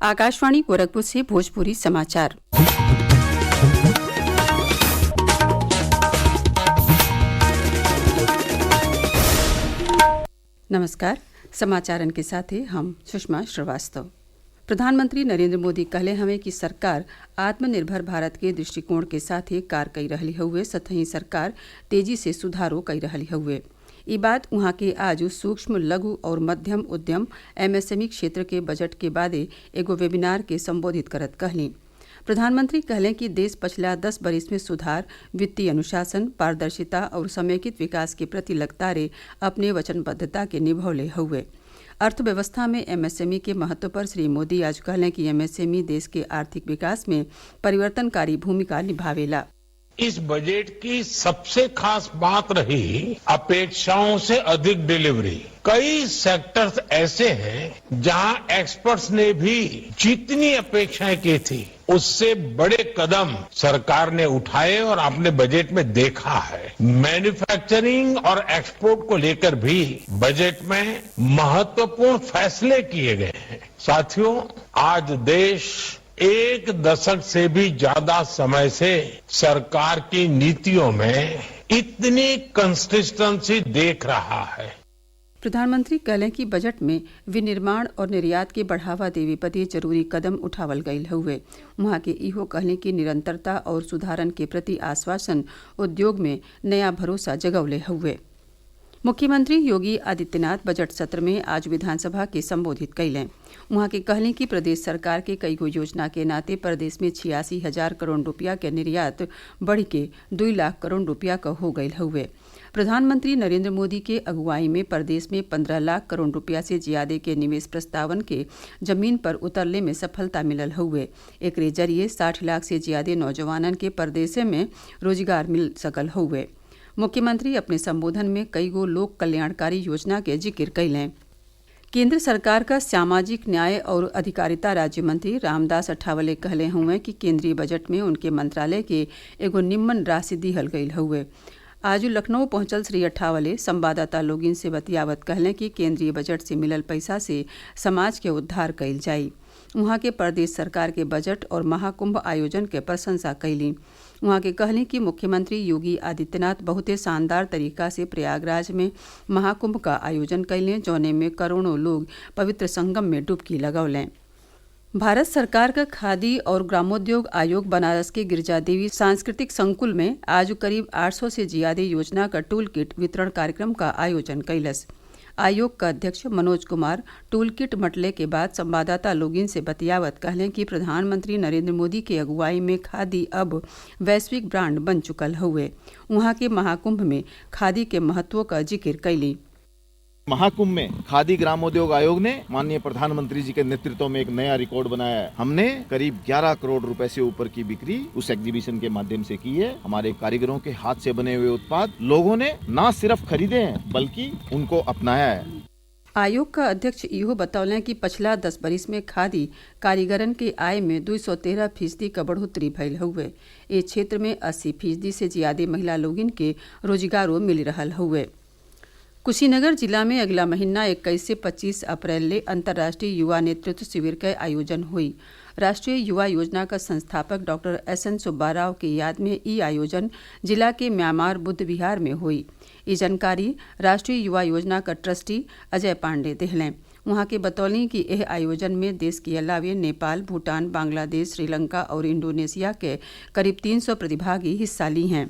आकाशवाणी गोरखपुर से भोजपुरी समाचार। नमस्कार। समाचारन के साथ हम सुषमा श्रीवास्तव। प्रधानमंत्री नरेंद्र मोदी कहले हमें कि सरकार आत्मनिर्भर भारत के दृष्टिकोण के साथ कार्य कई रही हुए, सतही सरकार तेजी से सुधारो कई रही हुए। ये बात वहाँ के आज सूक्ष्म लघु और मध्यम उद्यम एमएसएमई क्षेत्र के बजट के बादे एगो वेबिनार के संबोधित करत कहली। प्रधानमंत्री कहलें कि देश पिछला 10 बरिस में सुधार, वित्तीय अनुशासन, पारदर्शिता और समेकित विकास के प्रति लगातार अपने वचनबद्धता के निभौले हुए। अर्थव्यवस्था में एमएसएमई के महत्व पर श्री मोदी आज कहलें कि एमएसएमई देश के आर्थिक विकास में परिवर्तनकारी भूमिका निभावेला। इस बजट की सबसे खास बात रही अपेक्षाओं से अधिक डिलीवरी। कई सेक्टर्स ऐसे हैं जहां एक्सपर्ट्स ने भी जितनी अपेक्षाएं की थी उससे बड़े कदम सरकार ने उठाए और आपने बजट में देखा है। मैन्युफैक्चरिंग और एक्सपोर्ट को लेकर भी बजट में महत्वपूर्ण फैसले किए गए हैं। साथियों, आज देश एक दशक से भी ज्यादा समय से सरकार की नीतियों में इतनी कंसिस्टेंसी देख रहा है। प्रधानमंत्री कहलें कि बजट में विनिर्माण और निर्यात के बढ़ावा देवे बदे जरूरी कदम उठावल गयल हुए। वहाँ के इहो कहलें कि निरंतरता और सुधारन के प्रति आश्वासन उद्योग में नया भरोसा जगवले हुए। मुख्यमंत्री योगी आदित्यनाथ बजट सत्र में आज विधानसभा के संबोधित कैलें। वहाँ के कहलें कि प्रदेश सरकार के कई गो योजना के नाते प्रदेश में 86,000 करोड़ रुपया के निर्यात बढ़ के 2 लाख करोड़ रुपया का हो गयल हुए। प्रधानमंत्री नरेंद्र मोदी के अगुवाई में प्रदेश में 15 लाख करोड़ रुपया से ज्यादा के निवेश प्रस्तावन के जमीन पर उतरले में सफलता मिलल हुए। एकरे जरिए 60 लाख से ज्यादा नौजवानन के प्रदेश में रोजगार मिल सकल हुए। मुख्यमंत्री अपने संबोधन में कई गो लोक कल्याणकारी योजना के जिक्र कैलें। केंद्र सरकार का सामाजिक न्याय और अधिकारिता राज्य मंत्री रामदास अठावले कहले हुए कि केंद्रीय बजट में उनके मंत्रालय के एगो निम्मन राशि दिहल गईल हुए। आज लखनऊ पहुंचल श्री अठावले संवाददाता लोगिन से बतियावत कहलें कि केंद्रीय बजट से मिलल पैसा से समाज के उद्धार कैल जाई। वहाँ के प्रदेश सरकार के बजट और महाकुंभ आयोजन के प्रशंसा कैली। वहाँ के कहली कि मुख्यमंत्री योगी आदित्यनाथ बहुते शानदार तरीका से प्रयागराज में महाकुंभ का आयोजन कैलें, जौने में करोड़ों लोग पवित्र संगम में डुबकी लगौलें। भारत सरकार का खादी और ग्रामोद्योग आयोग बनारस के गिरजा देवी सांस्कृतिक संकुल में आज करीब 800 से ज्यादा योजना का टूल किट वितरण कार्यक्रम का आयोजन कैलस। आयोग का अध्यक्ष मनोज कुमार टूल किट मटले के बाद संवाददाता लोगिन से बतियावत कहलें कि प्रधानमंत्री नरेंद्र मोदी के अगुवाई में खादी अब वैश्विक ब्रांड बन चुकल हुए। वहाँ के महाकुंभ में खादी के महत्व का जिक्र कैली। महाकुंभ में खादी ग्रामोद्योग आयोग ने माननीय प्रधानमंत्री जी के नेतृत्व में एक नया रिकॉर्ड बनाया है। हमने करीब 11 करोड़ रुपए से ऊपर की बिक्री उस एग्जीबिशन के माध्यम से की है। हमारे कारीगरों के हाथ से बने हुए उत्पाद लोगों ने न सिर्फ खरीदे हैं बल्कि उनको अपनाया है। आयोग का अध्यक्ष इहो बतौलें कि पिछला 10 बरिस में खादी कारीगरन के आय में 213% का बढ़ोतरी भइल हुए। इस क्षेत्र में 80% से ज्यादा महिला लोगिन के रोजगारो मिल रहल हुए। कुशीनगर जिला में अगला महीना 21 से 25 अप्रैल ले अंतर्राष्ट्रीय युवा नेतृत्व शिविर का आयोजन हुई। राष्ट्रीय युवा योजना का संस्थापक डॉक्टर SN सुब्बाराव की याद में ई आयोजन जिला के म्यांमार बुद्ध विहार में हुई। ये जानकारी राष्ट्रीय युवा योजना का ट्रस्टी अजय पांडे देहलें। वहाँ के बतौली कि यह आयोजन में देश के अलावे नेपाल, भूटान, बांग्लादेश, श्रीलंका और इंडोनेशिया के करीब 300 प्रतिभागी हिस्सा ली हैं।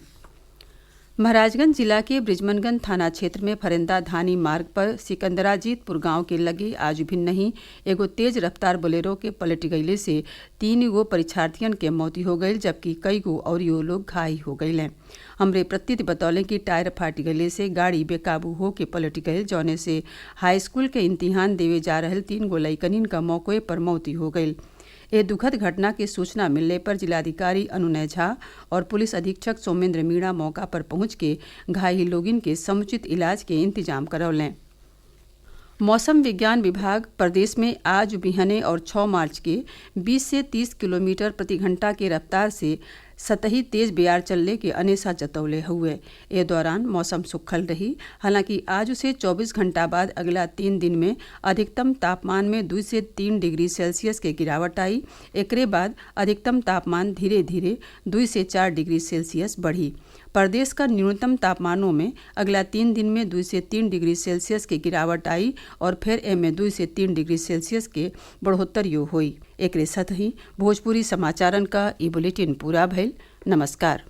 महाराजगंज जिला के ब्रिजमनगंज थाना क्षेत्र में फरेंदा धानी मार्ग पर सिकंदराजीतपुर गांव के लगे आज भी नहीं एगो तेज रफ्तार बोलेरो के पलट गईले से 3 गो परीक्षार्थियन के मौत हो गई, जबकि कई गो और लोग घायल हो गए। हमरे प्रत्युत बतौले कि टायर फाट गईले से गाड़ी बेकाबू हो के पलट गई, जौने से हाई स्कूल के इम्तिहान देवे जा रहे 3 गो लइकनिन का मौके पर मौत हो गई। ये दुखद घटना की सूचना मिलने पर जिलाधिकारी अनुनय झा और पुलिस अधीक्षक सोमेंद्र मीणा मौका पर पहुंच के घायल लोगिन के समुचित इलाज के इंतजाम करौलें। मौसम विज्ञान विभाग प्रदेश में आज बिहने और 6 मार्च के 20 से 30 किलोमीटर प्रति घंटा की रफ्तार से सतही तेज बियार चलने के अनेसा जतौले हुए। ए दौरान मौसम सुखल रही। हालांकि आज से 24 घंटा बाद अगला 3 दिन में अधिकतम तापमान में 2 से 3 डिग्री सेल्सियस के गिरावट आई। एकरे बाद अधिकतम तापमान धीरे धीरे 2 से 4 डिग्री सेल्सियस बढ़ी। प्रदेश का न्यूनतम तापमानों में अगला 3 दिन में 2 से 3 डिग्री सेल्सियस की गिरावट आई और फिर एमे 2 से 3 डिग्री सेल्सियस के बढ़ोत्तरियो हुई। एकरे साथ ही भोजपुरी समाचारन का ई बुलेटिन पूरा भइल। नमस्कार।